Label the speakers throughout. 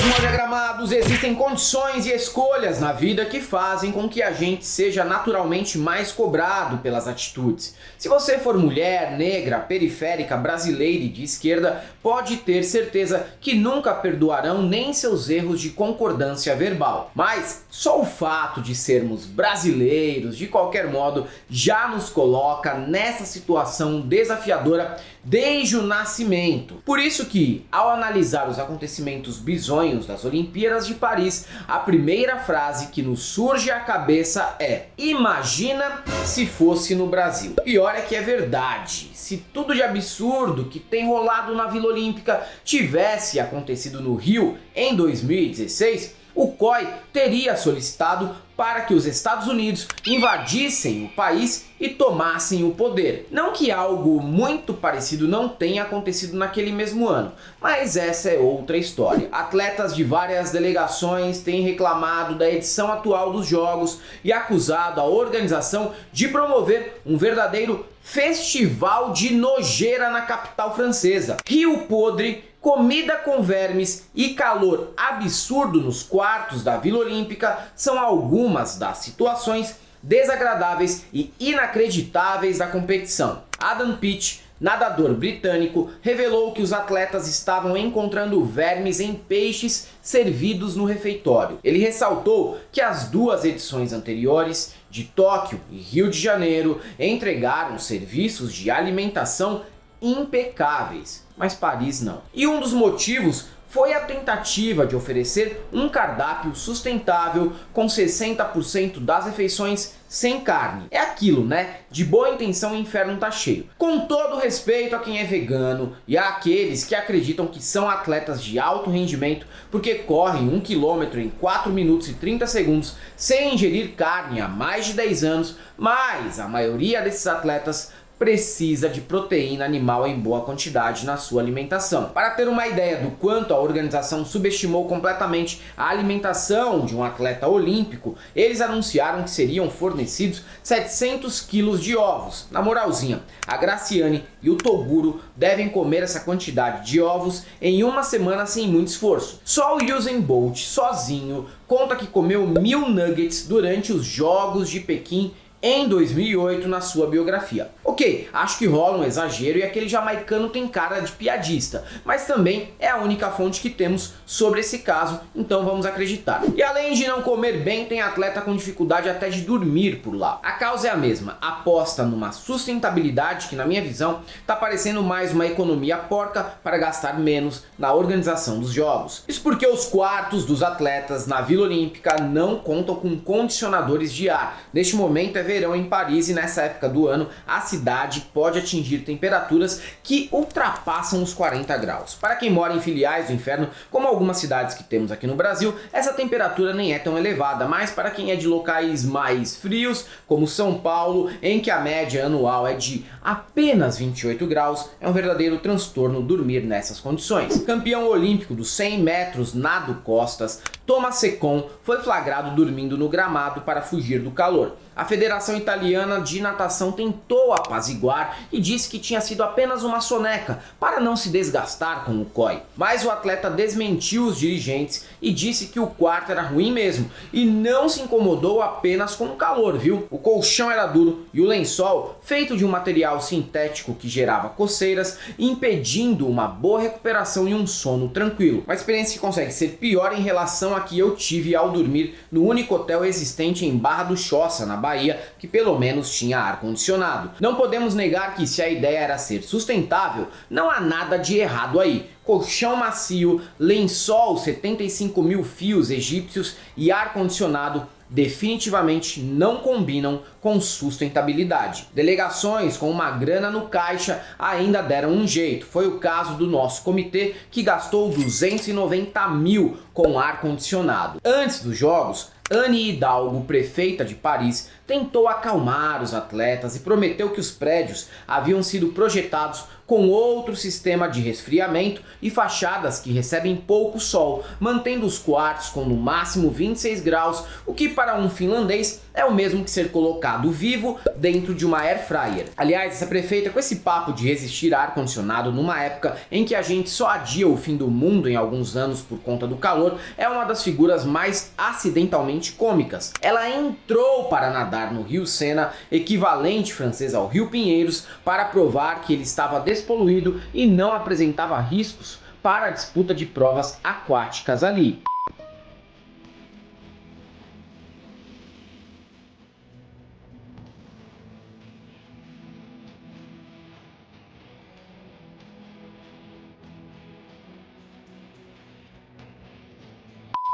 Speaker 1: Meus diagramados, existem condições e escolhas na vida que fazem com que a gente seja naturalmente mais cobrado pelas atitudes. Se você for mulher, negra, periférica, brasileira e de esquerda, pode ter certeza que nunca perdoarão nem seus erros de concordância verbal. Mas só o fato de sermos brasileiros, de qualquer modo, já nos coloca nessa situação desafiadora desde o nascimento. Por isso que, ao analisar os acontecimentos bizonhos das Olimpíadas de Paris, a primeira frase que nos surge à cabeça é: imagina se fosse no Brasil. Pior é que é verdade. Se tudo de absurdo que tem rolado na Vila Olímpica tivesse acontecido no Rio em 2016, o COI teria solicitado para que os Estados Unidos invadissem o país e tomassem o poder. Não que algo muito parecido não tenha acontecido naquele mesmo ano, mas essa é outra história. Atletas de várias delegações têm reclamado da edição atual dos Jogos e acusado a organização de promover um verdadeiro festival de nojeira na capital francesa. Rio podre, comida com vermes e calor absurdo nos quartos da Vila Olímpica são algumas das situações desagradáveis e inacreditáveis da competição. Adam Peach, nadador britânico, revelou que os atletas estavam encontrando vermes em peixes servidos no refeitório. Ele ressaltou que as duas edições anteriores, de Tóquio e Rio de Janeiro, entregaram serviços de alimentação impecáveis, mas Paris não. E um dos motivos foi a tentativa de oferecer um cardápio sustentável com 60% das refeições sem carne. É aquilo, né? De boa intenção o inferno tá cheio. Com todo respeito a quem é vegano e àqueles que acreditam que são atletas de alto rendimento porque correm 1 km em 4 minutos e 30 segundos sem ingerir carne há mais de 10 anos, mas a maioria desses atletas precisa de proteína animal em boa quantidade na sua alimentação. Para ter uma ideia do quanto a organização subestimou completamente a alimentação de um atleta olímpico, eles anunciaram que seriam fornecidos 700 quilos de ovos. Na moralzinha, a Graciane e o Toguro devem comer essa quantidade de ovos em uma semana sem muito esforço. Só o Usain Bolt, sozinho, conta que comeu 1000 nuggets durante os Jogos de Pequim em 2008 na sua biografia. Ok, acho que rola um exagero e aquele jamaicano tem cara de piadista, mas também é a única fonte que temos sobre esse caso, então vamos acreditar. E além de não comer bem, tem atleta com dificuldade até de dormir por lá. A causa é a mesma, aposta numa sustentabilidade que, na minha visão, tá parecendo mais uma economia porca para gastar menos na organização dos jogos. Isso porque os quartos dos atletas na Vila Olímpica não contam com condicionadores de ar. Neste momento é verão em Paris e nessa época do ano a cidade pode atingir temperaturas que ultrapassam os 40 graus. Para quem mora em filiais do inferno, como algumas cidades que temos aqui no Brasil, essa temperatura nem é tão elevada, mas para quem é de locais mais frios, como São Paulo, em que a média anual é de apenas 28 graus, é um verdadeiro transtorno dormir nessas condições. Campeão olímpico dos 100 metros nado costas, Thomas Secon foi flagrado dormindo no gramado para fugir do calor. A Federação Italiana de Natação tentou apaziguar e disse que tinha sido apenas uma soneca para não se desgastar com o COI. Mas o atleta desmentiu os dirigentes e disse que o quarto era ruim mesmo e não se incomodou apenas com o calor, viu? O colchão era duro e o lençol, feito de um material sintético que gerava coceiras, impedindo uma boa recuperação e um sono tranquilo. Uma experiência que consegue ser pior em relação a que eu tive ao dormir no único hotel existente em Barra do Choça, na Bahia, que pelo menos tinha ar-condicionado. Não podemos negar que, se a ideia era ser sustentável, não há nada de errado aí. Colchão macio, lençol, 75 mil fios egípcios e ar-condicionado definitivamente não combinam com sustentabilidade. Delegações com uma grana no caixa ainda deram um jeito. Foi o caso do nosso comitê, que gastou 290 mil com ar-condicionado. Antes dos jogos, Anne Hidalgo, prefeita de Paris, tentou acalmar os atletas e prometeu que os prédios haviam sido projetados com outro sistema de resfriamento e fachadas que recebem pouco sol, mantendo os quartos com no máximo 26 graus, o que para um finlandês é o mesmo que ser colocado vivo dentro de uma air fryer. Aliás, essa prefeita, com esse papo de resistir a ar-condicionado numa época em que a gente só adia o fim do mundo em alguns anos por conta do calor, é uma das figuras mais acidentalmente cômicas. Ela entrou para nadar no rio Sena, equivalente francês ao rio Pinheiros, para provar que ele estava despoluído e não apresentava riscos para a disputa de provas aquáticas ali.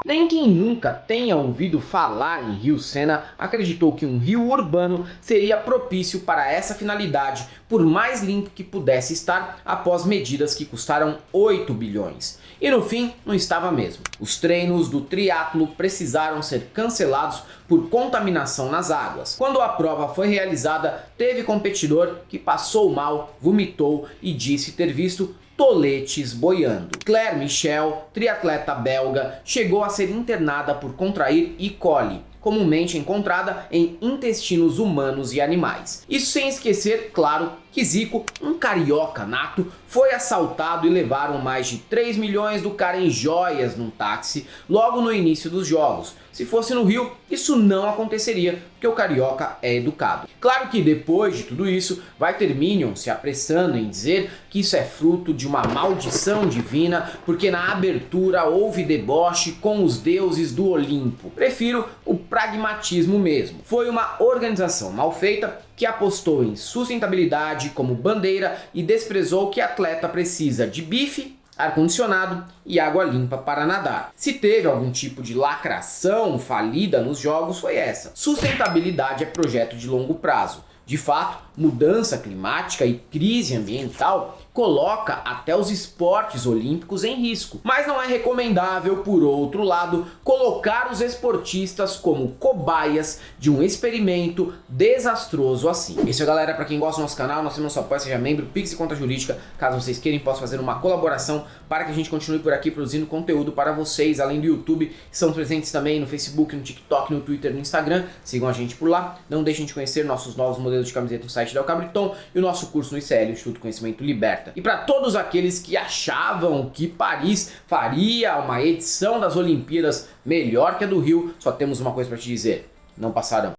Speaker 1: Nem quem nunca tenha ouvido falar em rio Sena acreditou que um rio urbano seria propício para essa finalidade, por mais limpo que pudesse estar após medidas que custaram 8 bilhões. E no fim, não estava mesmo. Os treinos do triatlo precisaram ser cancelados por contaminação nas águas. Quando a prova foi realizada, teve competidor que passou mal, vomitou e disse ter visto toletes boiando. Claire Michel, triatleta belga, chegou a ser internada por contrair E. coli, comumente encontrada em intestinos humanos e animais. Isso sem esquecer, claro, que Zico, um carioca nato, foi assaltado e levaram mais de 3 milhões do cara em joias num táxi logo no início dos jogos. Se fosse no Rio, isso não aconteceria, porque o carioca é educado. Claro que depois de tudo isso, vai ter Minion se apressando em dizer que isso é fruto de uma maldição divina, porque na abertura houve deboche com os deuses do Olimpo. Prefiro o pragmatismo mesmo. Foi uma organização mal feita que apostou em sustentabilidade como bandeira e desprezou que atleta precisa de bife, ar-condicionado e água limpa para nadar. Se teve algum tipo de lacração falida nos jogos, foi essa. Sustentabilidade é projeto de longo prazo. De fato, mudança climática e crise ambiental coloca até os esportes olímpicos em risco. Mas não é recomendável, por outro lado, colocar os esportistas como cobaias de um experimento desastroso assim. Isso, galera, para quem gosta do nosso canal, nós temos nosso apoio, seja membro, Pix e Conta Jurídica. Caso vocês queiram, posso fazer uma colaboração para que a gente continue por aqui produzindo conteúdo para vocês, além do YouTube. São presentes também no Facebook, no TikTok, no Twitter, no Instagram. Sigam a gente por lá. Não deixem de conhecer nossos novos modelos de camiseta no site da El Cabriton e o nosso curso no ICL, o Instituto Conhecimento Liberta. E para todos aqueles que achavam que Paris faria uma edição das Olimpíadas melhor que a do Rio, só temos uma coisa para te dizer: não passarão.